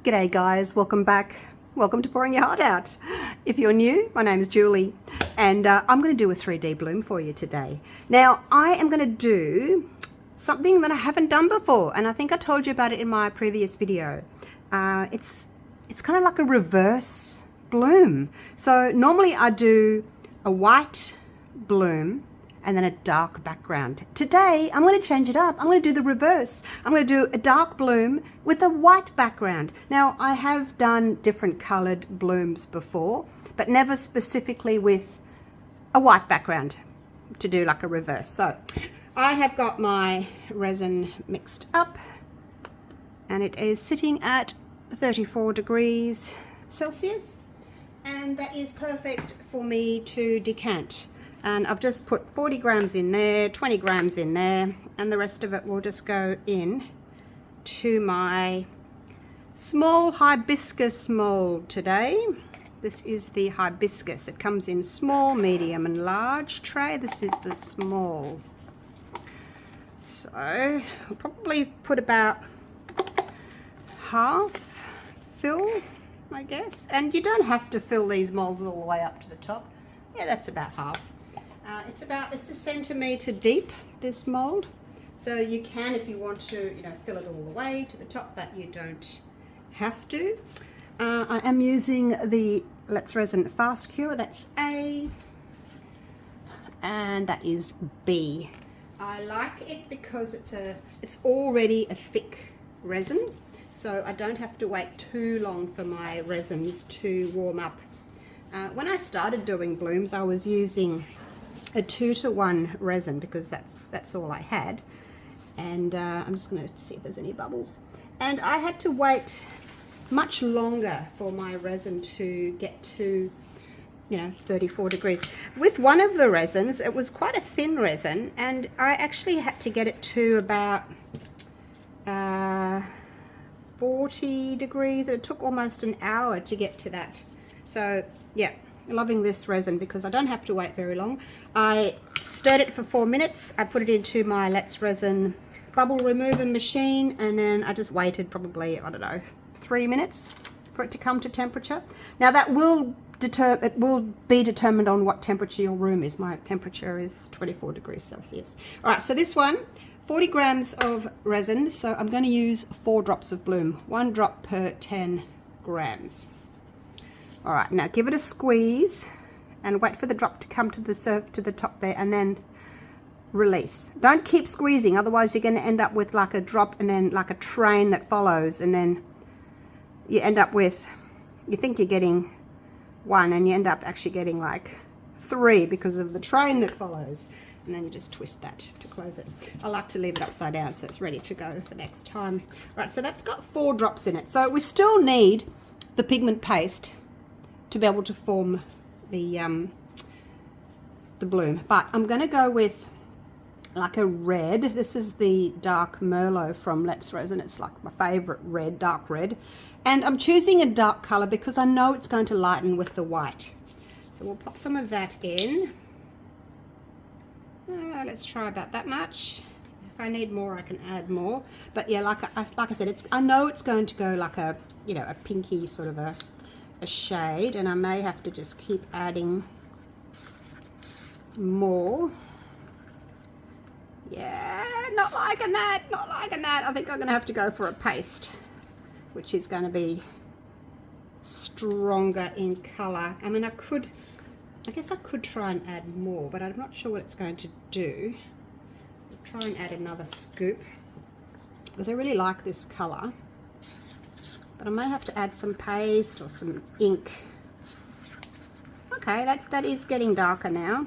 G'day guys, welcome back. Welcome to Pouring Your Heart Out. If you're new, my name is Julie and I'm going to do a 3D bloom for you today. Now I am going to do something that I haven't done before, and I think I told you about it in my previous video. It's kind of like a reverse bloom. So normally I do a white bloom and then a dark background. Today I'm going to change it up. I'm going to do the reverse. I'm going to do a dark bloom with a white background. Now I have done different colored blooms before, but never specifically with a white background to do like a reverse. So I have got my resin mixed up and it is sitting at 34 degrees Celsius, and that is perfect for me to decant. And I've just put 40 grams in there, 20 grams in there, and the rest of it will just go in to my small hibiscus mold today. This is the hibiscus. It comes in small, medium and large tray. This is the small. So I'll probably put about half fill, I guess. And you don't have to fill these molds all the way up to the top. Yeah, that's about half. It's a centimetre deep, this mold, so you can, if you want to, fill it all the way to the top, but you don't have to. I am using the Resin Fast Cure. That's A, and that is B. I like it because it's already a thick resin, so I don't have to wait too long for my resins to warm up. When I started doing blooms, I was using a 2-to-1 resin because that's all I had, and I'm just going to see if there's any bubbles, and I had to wait much longer for my resin to get to 34 degrees. With one of the resins, it was quite a thin resin, and I actually had to get it to about 40 degrees. It took almost an hour to get to that. So yeah, loving this resin because I don't have to wait very long. I stirred it for 4 minutes. I put it into my Let's Resin bubble remover machine, and then I just waited probably, I don't know, 3 minutes for it to come to temperature. Now that will be determined on what temperature your room is. My temperature is 24 degrees Celsius. All right, so this one, 40 grams of resin. So I'm going to use 4 drops of bloom, 1 drop per 10 grams. All right, now give it a squeeze and wait for the drop to come to the top there, and then release. Don't keep squeezing, otherwise you're going to end up with like a drop and then like a train that follows, and then you end up with, you think you're getting 1 and you end up actually getting like 3 because of the train that follows, and then you just twist that to close it. I like to leave it upside down so it's ready to go for next time. Right, so that's got 4 drops in it, so we still need the pigment paste to be able to form the bloom, but I'm going to go with like a red. This is the dark Merlot from Let's Resin. It's like my favorite red, dark red, and I'm choosing a dark color because I know it's going to lighten with the white. So we'll pop some of that in. Let's try about that much. If I need more, I can add more, but yeah, like I said, I know it's going to go like a a pinky sort of a shade, and I may have to just keep adding more. Yeah, not liking that, not liking that. I think I'm gonna have to go for a paste, which is going to be stronger in color. I mean, I guess I could try and add more, but I'm not sure what it's going to do. I'll try and add another scoop because I really like this color. But I may have to add some paste or some ink. Okay, that is getting darker now.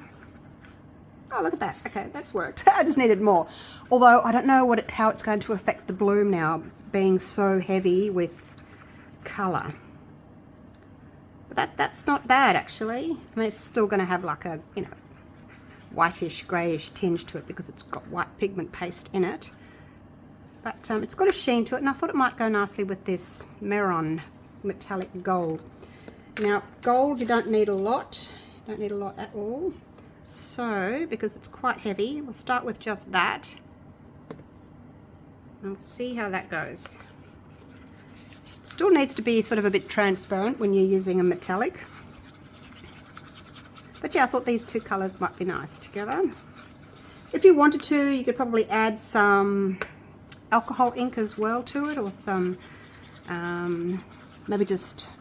Oh, look at that. Okay, that's worked. I just needed more. Although I don't know how it's going to affect the bloom now, being so heavy with colour. But that's not bad actually. I mean, it's still going to have like a whitish, greyish tinge to it because it's got white pigment paste in it. But it's got a sheen to it, and I thought it might go nicely with this Meron metallic gold. Now, gold you don't need a lot. You don't need a lot at all. So, because it's quite heavy, we'll start with just that. And we'll see how that goes. Still needs to be sort of a bit transparent when you're using a metallic. But yeah, I thought these two colours might be nice together. If you wanted to, you could probably add some alcohol ink as well to it, or some maybe just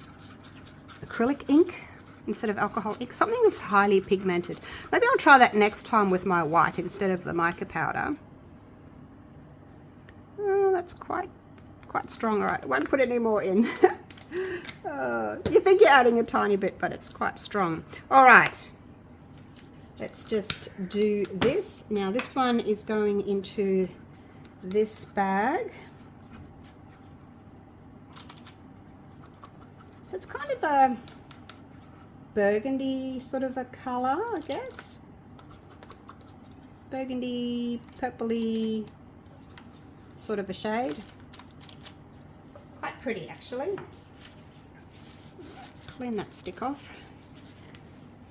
acrylic ink instead of alcohol ink, something that's highly pigmented. Maybe I'll try that next time with my white instead of the mica powder. Oh, that's quite strong. All right, I won't put any more in. You think you're adding a tiny bit, but it's quite strong. All right, let's just do this. Now this one is going into this bag. So it's kind of a burgundy sort of a color, I guess. Burgundy, purpley sort of a shade. Quite pretty actually. Clean that stick off.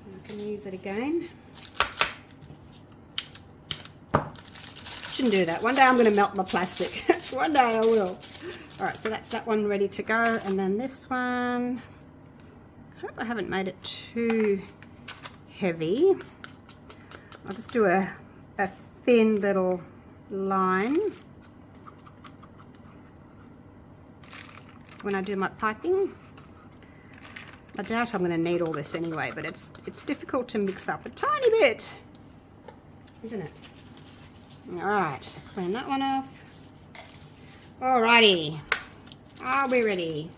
I can use it again. Shouldn't do that. One day I'm going to melt my plastic. One day I will. Alright, so that's that one ready to go. And then this one, I hope I haven't made it too heavy. I'll just do a thin little line when I do my piping. I doubt I'm going to need all this anyway, but it's difficult to mix up a tiny bit, isn't it? Alright, clean that one off. Alrighty, are we ready?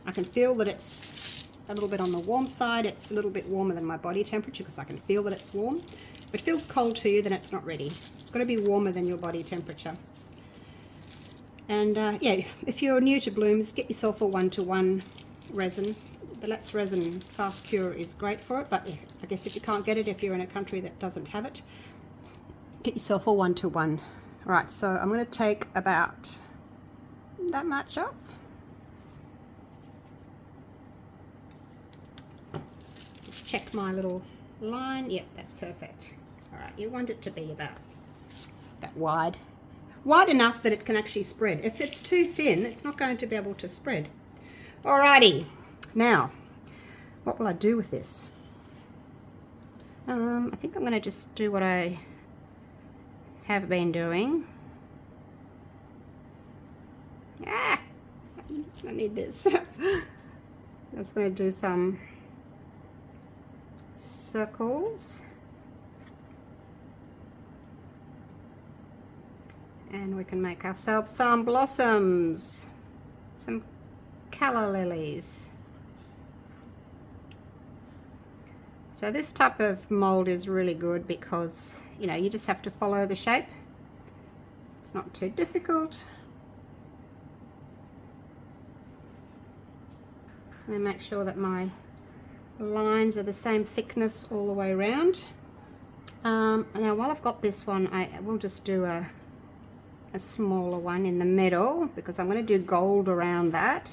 I can feel that it's a little bit on the warm side. It's a little bit warmer than my body temperature because I can feel that it's warm. If it feels cold to you, then it's not ready. It's got to be warmer than your body temperature. And yeah, if you're new to blooms, get yourself a 1-to-1 resin. The Resin Fast Cure is great for it, but yeah, I guess if you can't get it, if you're in a country that doesn't have it, get yourself a 1-to-1. Right, so I'm going to take about that much off. Just check my little line. Yep, that's perfect. Alright, you want it to be about that wide. Wide enough that it can actually spread. If it's too thin, it's not going to be able to spread. Alrighty, now, what will I do with this? I think I'm going to just do what I have been doing. Ah, I need this. I'm just going to do some circles. And we can make ourselves some blossoms, some calla lilies. So this type of mold is really good because, you know, you just have to follow the shape. It's not too difficult. Just going to make sure that my lines are the same thickness all the way around. Now while I've got this one, I will just do a smaller one in the middle because I'm going to do gold around that.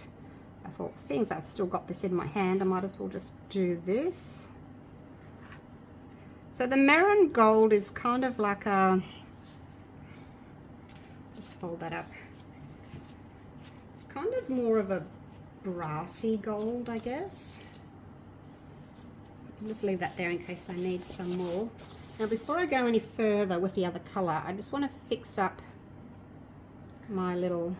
I thought, seeing as I've still got this in my hand, I might as well just do this. So the maroon gold is kind of like a, just fold that up. It's kind of more of a brassy gold, I guess. I'll just leave that there in case I need some more. Now before I go any further with the other colour, I just want to fix up my little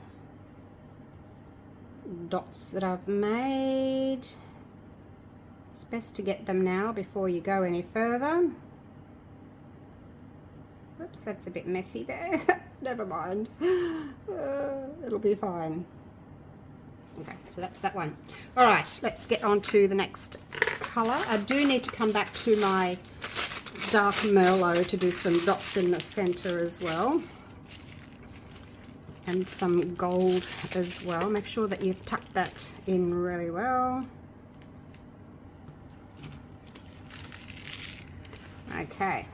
dots that I've made. It's best to get them now before you go any further. Whoops, that's a bit messy there. Never mind. It'll be fine. Okay, so that's that one. Alright, let's get on to the next colour. I do need to come back to my dark Merlot to do some dots in the centre as well. And some gold as well. Make sure that you've tucked that in really well. Okay,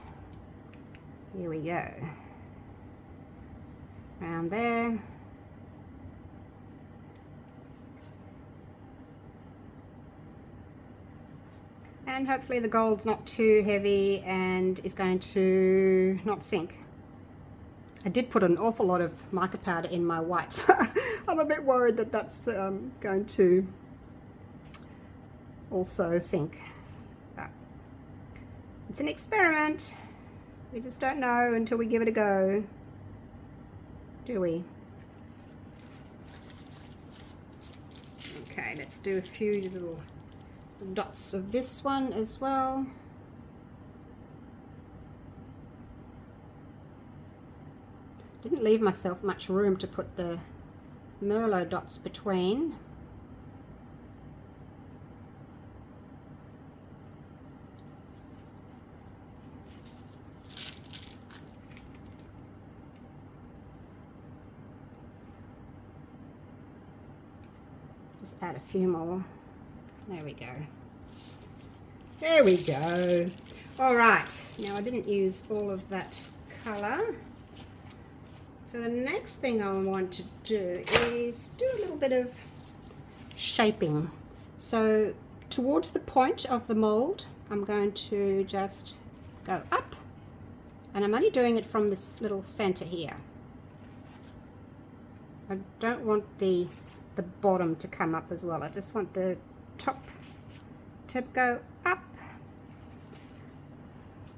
here we go. Around there. And hopefully the gold's not too heavy and is going to not sink. I did put an awful lot of mica powder in my whites. I'm a bit worried that that's going to also sink. But it's an experiment. We just don't know until we give it a go, do we? Okay, let's do a few little dots of this one as well. Didn't leave myself much room to put the Merlot dots between. Just add a few more. There we go. There we go. All right, now I didn't use all of that colour. So the next thing I want to do is do a little bit of shaping. So towards the point of the mold, I'm going to just go up, and I'm only doing it from this little center here. I don't want the bottom to come up as well. I just want the top to go up.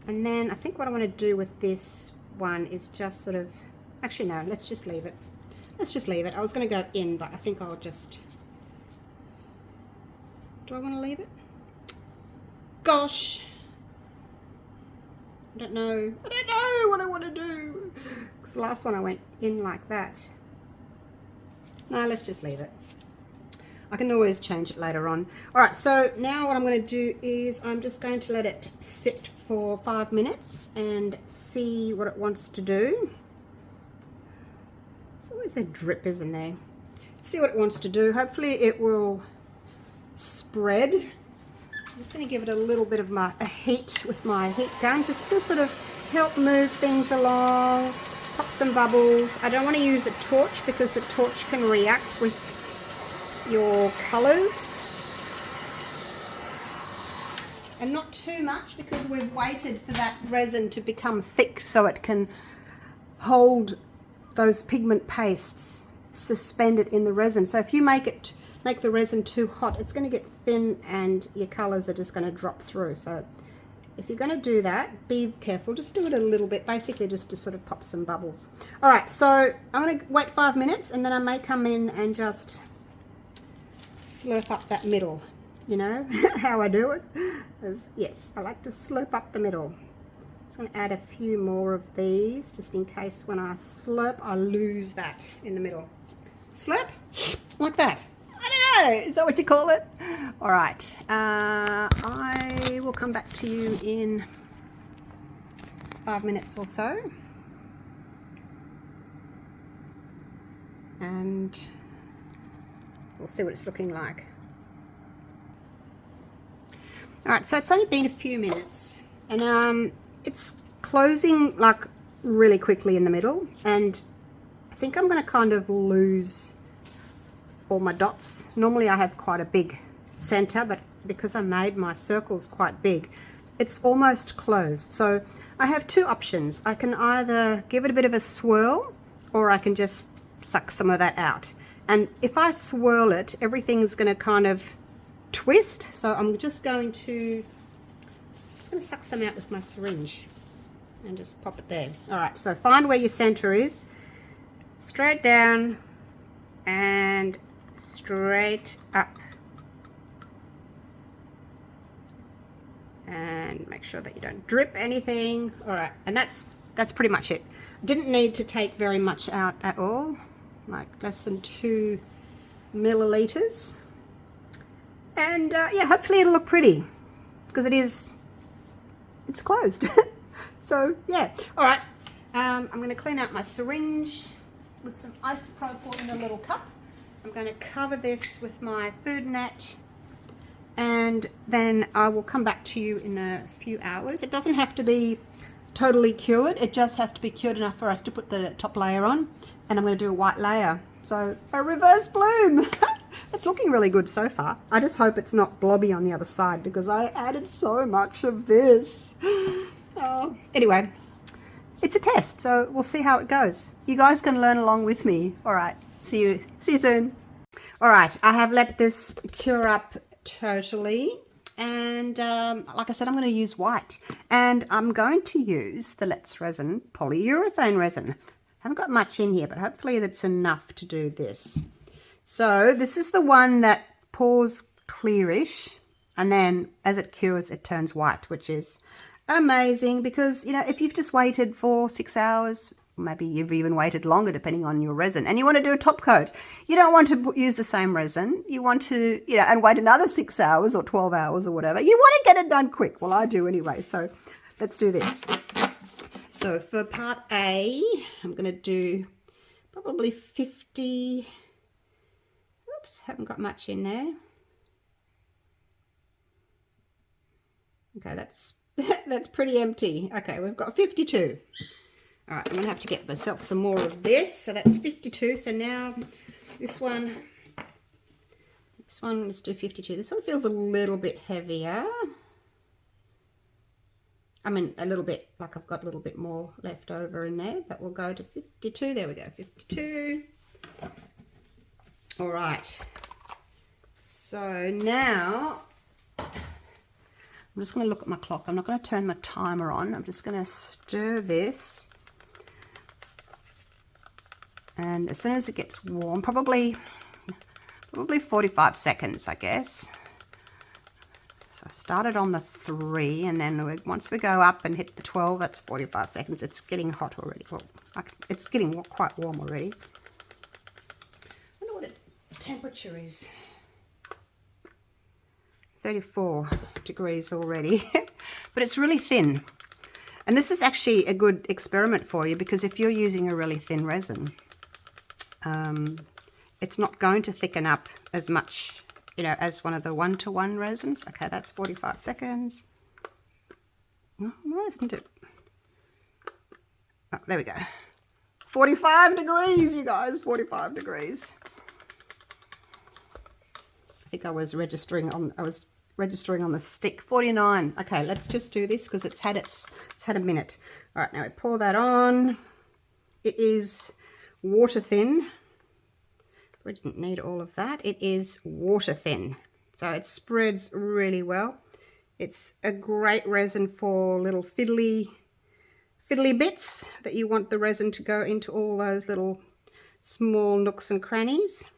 And then I think what I want to do with this one is just sort of, actually no, let's just leave it. Let's just leave it. I was going to go in, but I think I'll just, do I want to leave it? Gosh, I don't know what I want to do, because the last one I went in like that. No, let's just leave it. I can always change it later on. All right, so now what I'm going to do is I'm just going to let it sit for 5 minutes and see what it wants to do. There's always a drip, isn't there? See what it wants to do. Hopefully it will spread. I'm just going to give it a little bit of a heat with my heat gun, just to sort of help move things along, pop some bubbles. I don't want to use a torch because the torch can react with your colors, and not too much because we've waited for that resin to become thick so it can hold those pigment pastes suspended in the resin. So if you make the resin too hot, it's going to get thin and your colors are just going to drop through. So if you're going to do that, be careful. Just do it a little bit, basically just to sort of pop some bubbles. All right, so I'm going to wait 5 minutes, and then I may come in and just slurp up that middle. You know how I do it? Yes, I like to slurp up the middle. I'm just going to add a few more of these, just in case when I slurp, I lose that in the middle. Slurp, like that. I don't know, is that what you call it? All right, I will come back to you in 5 minutes or so. And we'll see what it's looking like. All right, so it's only been a few minutes, and it's closing like really quickly in the middle, and I think I'm going to kind of lose all my dots. Normally I have quite a big center, but because I made my circles quite big, it's almost closed. So I have two options. I can either give it a bit of a swirl, or I can just suck some of that out. And if I swirl it, everything's going to kind of twist. So I'm just going to suck some out with my syringe and just pop it there. All right, so find where your center is, straight down and straight up, and make sure that you don't drip anything. All right, and that's pretty much it. Didn't need to take very much out at all, like less than 2 milliliters. And yeah, hopefully it'll look pretty, because it's closed. So yeah, all right, I'm going to clean out my syringe with some isopropyl in a little cup. I'm going to cover this with my food net, and then I will come back to you in a few hours. It doesn't have to be totally cured, it just has to be cured enough for us to put the top layer on, and I'm going to do a white layer. So a reverse bloom. It's looking really good so far. I just hope it's not blobby on the other side, because I added so much of this. Oh, anyway, it's a test, so we'll see how it goes. You guys can learn along with me. All right, see you soon. All right, I have let this cure up totally, and like I said, I'm going to use white, and I'm going to use the Let's Resin polyurethane resin. Haven't got much in here, but hopefully that's enough to do this. So this is the one that pours clearish, and then as it cures, it turns white, which is amazing because, you know, if you've just waited for 6 hours, maybe you've even waited longer depending on your resin, and you want to do a top coat, you don't want to use the same resin. You want to, you know, and wait another 6 hours or 12 hours or whatever. You want to get it done quick. Well, I do anyway. So let's do this. So for part A, I'm going to do probably 50. Oops, haven't got much in there. Okay, that's pretty empty. Okay, we've got 52. All right, I'm going to have to get myself some more of this. So that's 52. So now this one, let's do 52. This one feels a little bit heavier. I mean, a little bit, like I've got a little bit more left over in there, but we'll go to 52. There we go, 52. All right. So now I'm just going to look at my clock. I'm not going to turn my timer on. I'm just going to stir this. And as soon as it gets warm, probably 45 seconds, I guess. So I started on the 3, and then once we go up and hit the 12, that's 45 seconds. It's getting hot already. Well, it's getting quite warm already. I wonder what the temperature is. 34 degrees already, but it's really thin. And this is actually a good experiment for you, because if you're using a really thin resin, it's not going to thicken up as much, you know, as one of the 1-to-1 resins. Okay, that's 45 seconds. Oh, why isn't it? Oh, there we go. 45 degrees, you guys, 45 degrees. I think I was registering on the stick. 49. Okay, let's just do this because it's had a minute. All right, now we pour that on. It is water thin. We didn't need all of that. It is water thin, so it spreads really well. It's a great resin for little fiddly bits that you want the resin to go into, all those little small nooks and crannies.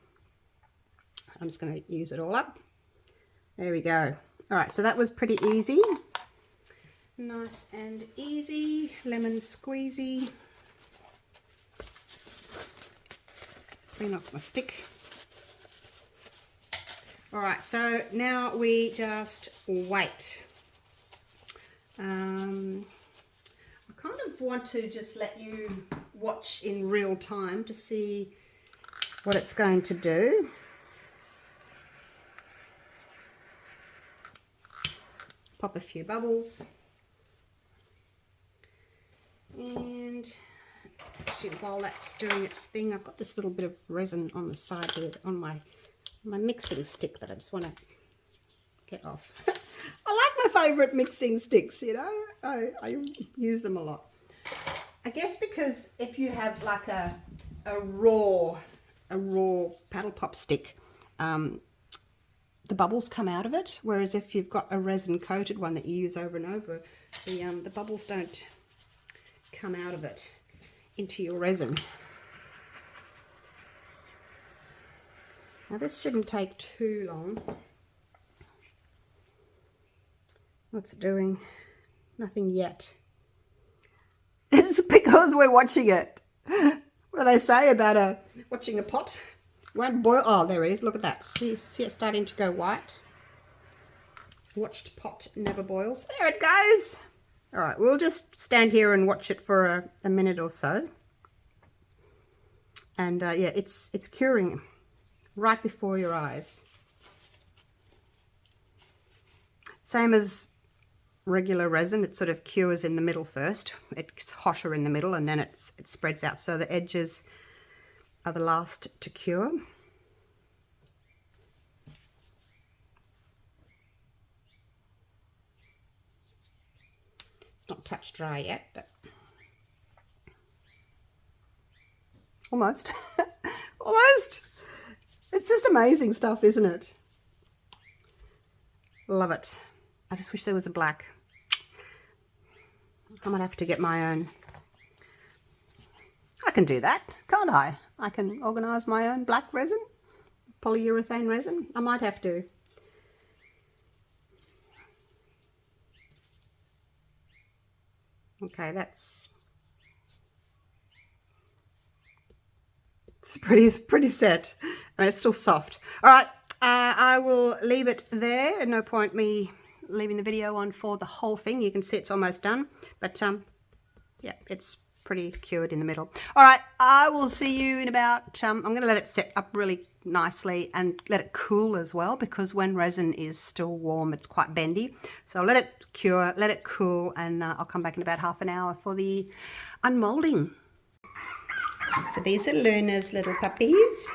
I'm just going to use it all up. There we go. All right, so that was pretty easy. Nice and easy. Lemon squeezy. Clean off my stick. All right, so now we just wait. I kind of want to just let you watch in real time to see what it's going to do. Pop a few bubbles, and actually while that's doing its thing, I've got this little bit of resin on the side here on my mixing stick that I just want to get off. I like my favorite mixing sticks, you know. I use them a lot. I guess because if you have like a raw paddle pop stick, the bubbles come out of it, whereas if you've got a resin coated one that you use over and over, the bubbles don't come out of it into your resin. Now this shouldn't take too long. What's it doing? Nothing yet. It's because we're watching it. What do they say about watching a pot? Won't boil. Oh, there it is. Look at that. See it's starting to go white. Watched pot never boils. There it goes. All right, we'll just stand here and watch it for a minute or so. And yeah, it's curing right before your eyes. Same as regular resin, it sort of cures in the middle first. It's hotter in the middle, and then it spreads out. So the edges are the last to cure. It's not touch dry yet, but Almost. Almost. It's just amazing stuff, isn't it? Love it. I just wish there was a black. I might have to get my own. I can do that, can't I? I can organise my own black resin, polyurethane resin. I might have to. Okay, it's pretty set, and it's still soft. All right, I will leave it there. No point me leaving the video on for the whole thing. You can see it's almost done, but yeah, it's pretty cured in the middle. All right, I will see you in about, I'm going to let it set up really nicely and let it cool as well, because when resin is still warm, it's quite bendy. So I'll let it cure, let it cool, and I'll come back in about half an hour for the unmolding. So these are Luna's little puppies.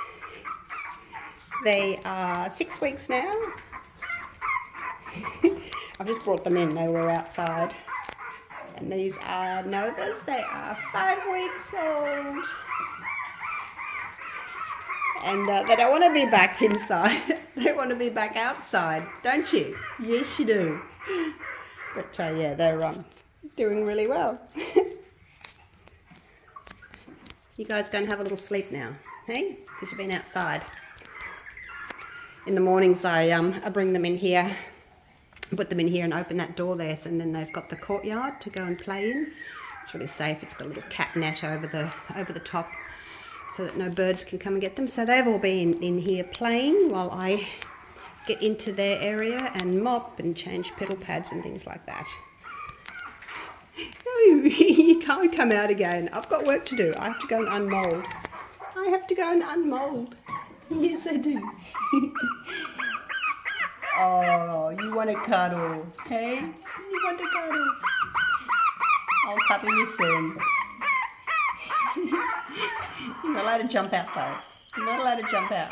They are 6 weeks now. I've just brought them in, they were outside. And these are Nova's, they are 5 weeks old. And they don't want to be back inside, they want to be back outside, don't you? Yes, you do. But yeah, they're doing really well. You guys go and have a little sleep now, hey? Because you've been outside. In the mornings I bring them in here, put them in here and open that door there, so, and then they've got the courtyard to go and play in. It's really safe. It's got a little cat net over the top so that no birds can come and get them. So they've all been in here playing while I get into their area and mop and change pedal pads and things like that. You can't come out again. I've got work to do. I have to go and unmold. I have to go and unmold. Yes, I do. Oh, you want to cuddle, hey? You want to cuddle? I'll cuddle you soon. You're not allowed to jump out though. You're not allowed to jump out.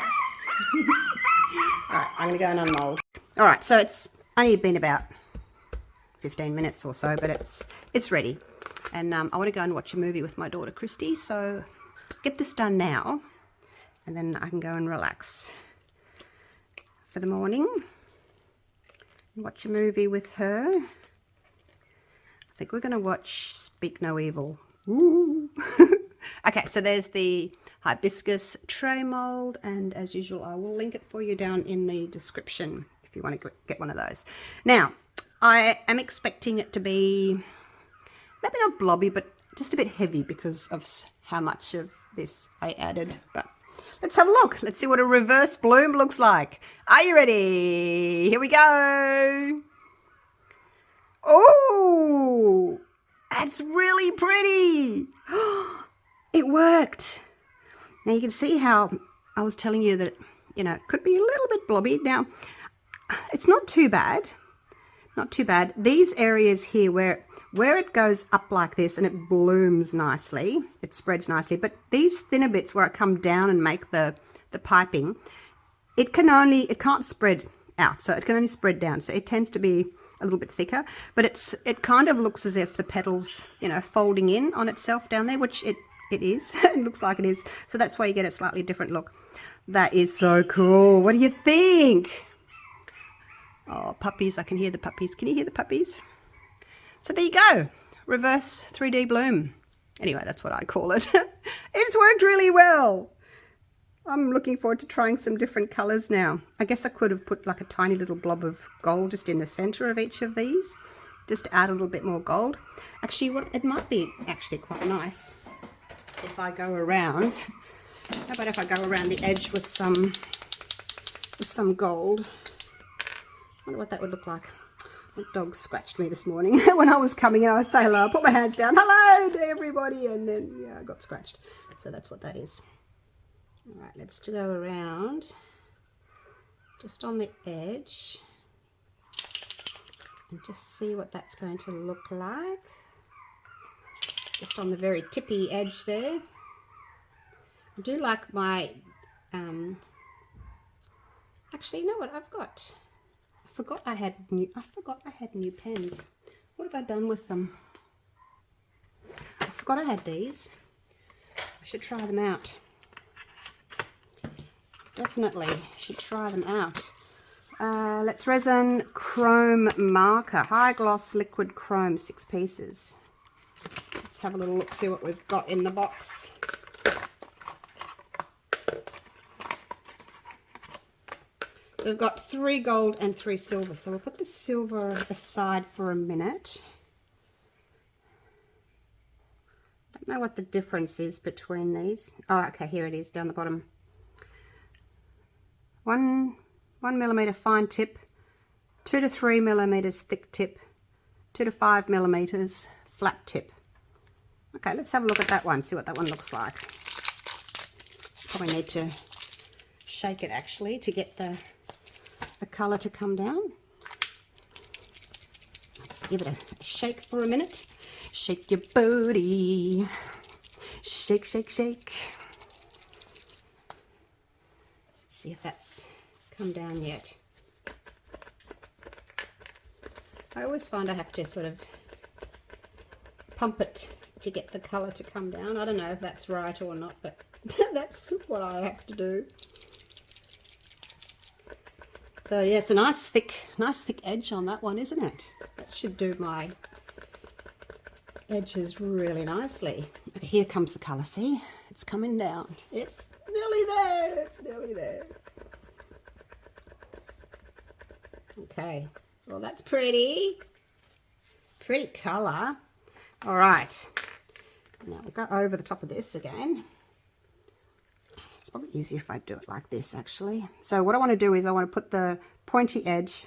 Alright, I'm going to go and unmold. Alright, so it's only been about 15 minutes or so, but it's ready. And I want to go and watch a movie with my daughter Christy, so get this done now, and then I can go and relax for the morning. Watch a movie with her. I think we're going to watch Speak No Evil. Ooh. Okay, so there's the hibiscus tray mold, and as usual I will link it for you down in the description if you want to get one of those. Now, I am expecting it to be maybe not blobby, but just a bit heavy because of how much of this I added. But let's have a look. Let's see what a reverse bloom looks like. Are you ready? Here we go. Oh, that's really pretty. It worked. Now you can see how I was telling you that, you know, it could be a little bit blobby. Now, it's not too bad. Not too bad. These areas here where it goes up like this and it blooms nicely, it spreads nicely, but these thinner bits where it come down and make the piping, it can't spread out, so it can only spread down, so it tends to be a little bit thicker, but it kind of looks as if the petals, you know, folding in on itself down there, which it is. It looks like it is, so that's why you get a slightly different look. That is so cool. What do you think? Oh, puppies, I can hear the puppies. Can you hear the puppies? So there you go, reverse 3D bloom. Anyway, that's what I call it. It's worked really well. I'm looking forward to trying some different colours now. I guess I could have put like a tiny little blob of gold just in the centre of each of these, just to add a little bit more gold. Actually, it might be actually quite nice if I go around. How about if I go around the edge with some gold? I wonder what that would look like. My dog scratched me this morning when I was coming in. I would say hello, I put my hands down, hello to everybody, and then yeah, I got scratched. So that's what that is. All right, let's go around just on the edge and just see what that's going to look like. Just on the very tippy edge there. I do like my, actually, you know what I've got? I forgot I had new pens. What have I done with them? I forgot I had these. I should try them out. Definitely should try them out. Let's Resin Chrome Marker, High Gloss Liquid Chrome, 6 pieces. Let's have a little look, see what we've got in the box. So we've got 3 gold and 3 silver. So we'll put the silver aside for a minute. I don't know what the difference is between these. Oh, okay, here it is down the bottom. 1 millimeter fine tip, 2 to 3 millimeters thick tip, 2 to 5 millimeters flat tip. Okay, let's have a look at that one, see what that one looks like. Probably need to shake it actually to get the colour to come down. Let's give it a shake for a minute. Shake your booty. Shake, shake, shake. Let's see if that's come down yet. I always find I have to sort of pump it to get the colour to come down. I don't know if that's right or not, but that's what I have to do. So yeah, it's a nice thick edge on that one, isn't it? That should do my edges really nicely. Okay, here comes the colour, see? It's coming down. It's nearly there, it's nearly there. Okay, well that's pretty. Pretty colour. All right, now we'll go over the top of this again. It's probably easier if I do it like this actually. So what I want to do is I want to put the pointy edge,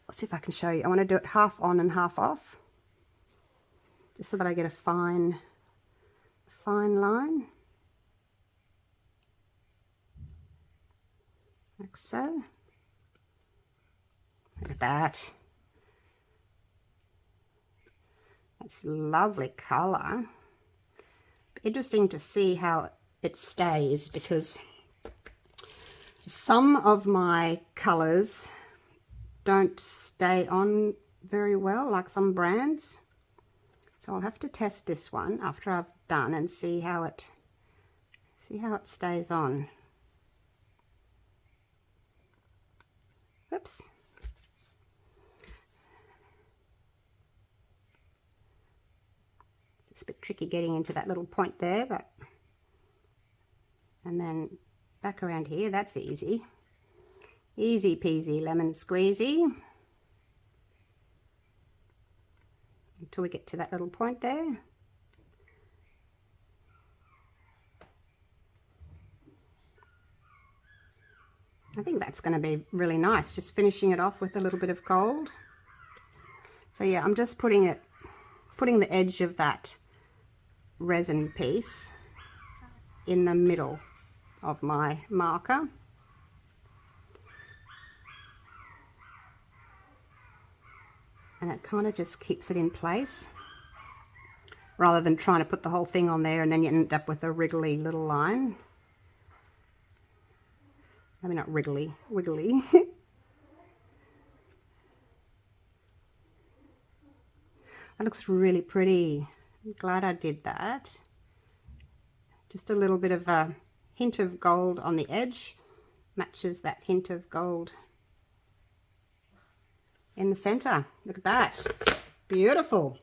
let's see if I can show you. I want to do it half on and half off, just so that I get a fine line, like so. Look at that. That's lovely colour. Interesting to see how it stays, because some of my colours don't stay on very well, like some brands. So I'll have to test this one after I've done and see how it stays on. Oops. It's a bit tricky getting into that little point there, but and then back around here, that's easy. Easy peasy lemon squeezy. Until we get to that little point there. I think that's going to be really nice, just finishing it off with a little bit of gold. So yeah, I'm just putting the edge of that resin piece in the middle of my marker. And it kind of just keeps it in place, rather than trying to put the whole thing on there and then you end up with a wriggly little line. I mean, not wriggly, wiggly. That looks really pretty. I'm glad I did that. Just a little bit of a hint of gold on the edge matches that hint of gold in the center. Look at that. Beautiful.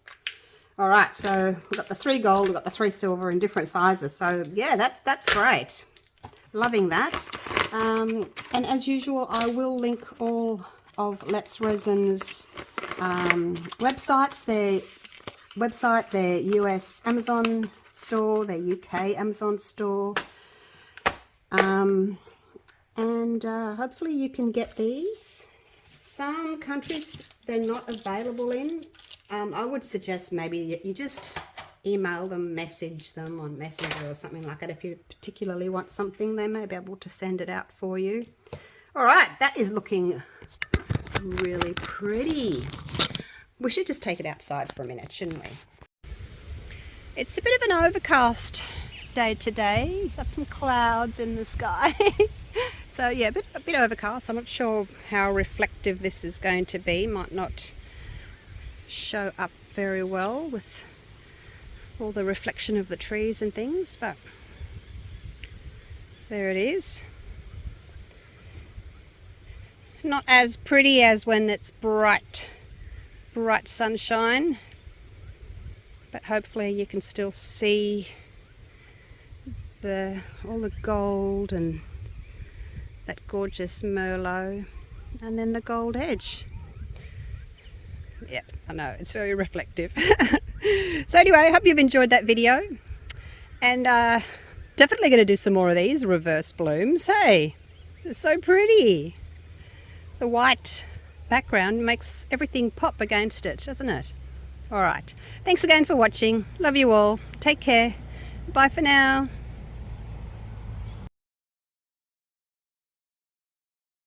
All right, so we've got the 3 gold, we've got the 3 silver in different sizes. So yeah, that's great. Loving that. And as usual, I will link all of Let's Resin's websites, their website, their US Amazon store, their UK Amazon store, and hopefully you can get these. Some countries they're not available in. I would suggest maybe you just email them, message them on Messenger or something like that. If you particularly want something, they may be able to send it out for you. All right, that is looking really pretty. We should just take it outside for a minute, shouldn't we? It's a bit of an overcast day today. Got some clouds in the sky. So yeah, a bit overcast. I'm not sure how reflective this is going to be. Might not show up very well with all the reflection of the trees and things, but there it is. Not as pretty as when it's bright sunshine, but hopefully you can still see all the gold and that gorgeous Merlot, and then the gold edge. Yep, I know, it's very reflective. So anyway, I hope you've enjoyed that video, and definitely going to do some more of these reverse blooms. Hey, it's so pretty. The white background makes everything pop against it, doesn't it? All right, thanks again for watching. Love you all. Take care. Bye for now.